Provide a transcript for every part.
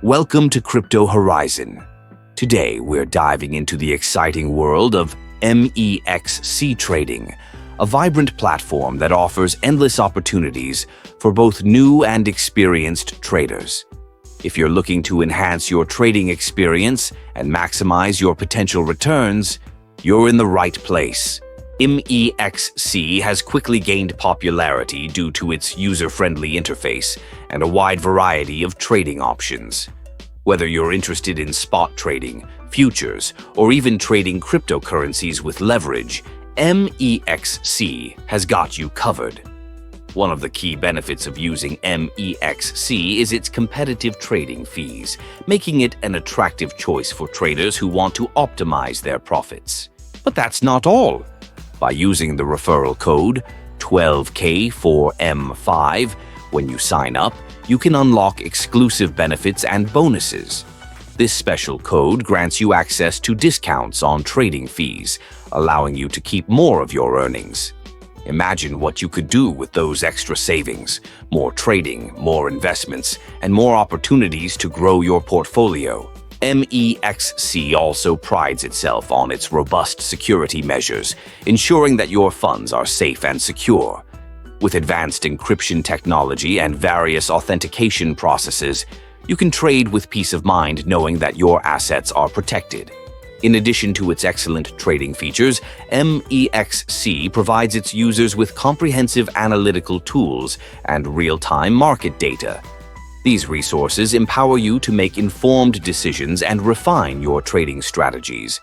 Welcome to Crypto Horizon. Today, we're diving into the exciting world of MEXC trading, a vibrant platform that offers endless opportunities for both new and experienced traders. If you're looking to enhance your trading experience and maximize your potential returns, you're in the right place. MEXC has quickly gained popularity due to its user-friendly interface and a wide variety of trading options. Whether you're interested in spot trading, futures, or even trading cryptocurrencies with leverage, MEXC has got you covered. One of the key benefits of using MEXC is its competitive trading fees, making it an attractive choice for traders who want to optimize their profits. But that's not all. By using the referral code 12K4M5 when you sign up, you can unlock exclusive benefits and bonuses. This special code grants you access to discounts on trading fees, allowing you to keep more of your earnings. Imagine what you could do with those extra savings: more trading, more investments, and more opportunities to grow your portfolio. MEXC also prides itself on its robust security measures, ensuring that your funds are safe and secure. With advanced encryption technology and various authentication processes, you can trade with peace of mind knowing that your assets are protected. In addition to its excellent trading features, MEXC provides its users with comprehensive analytical tools and real-time market data. These resources empower you to make informed decisions and refine your trading strategies.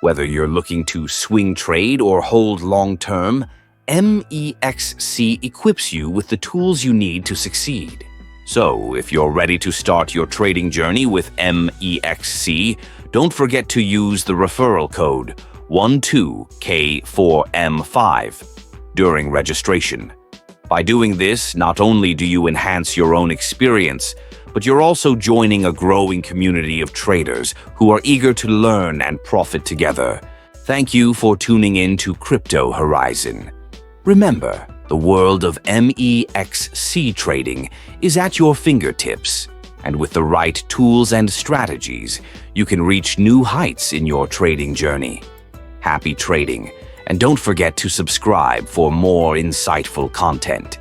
Whether you're looking to swing trade or hold long-term, MEXC equips you with the tools you need to succeed. So, if you're ready to start your trading journey with MEXC, don't forget to use the referral code 12K4M5 during registration. By doing this, not only do you enhance your own experience, but you're also joining a growing community of traders who are eager to learn and profit together. Thank you for tuning in to Crypto Horizon. Remember, the world of MEXC trading is at your fingertips, and with the right tools and strategies, you can reach new heights in your trading journey. Happy trading! And don't forget to subscribe for more insightful content.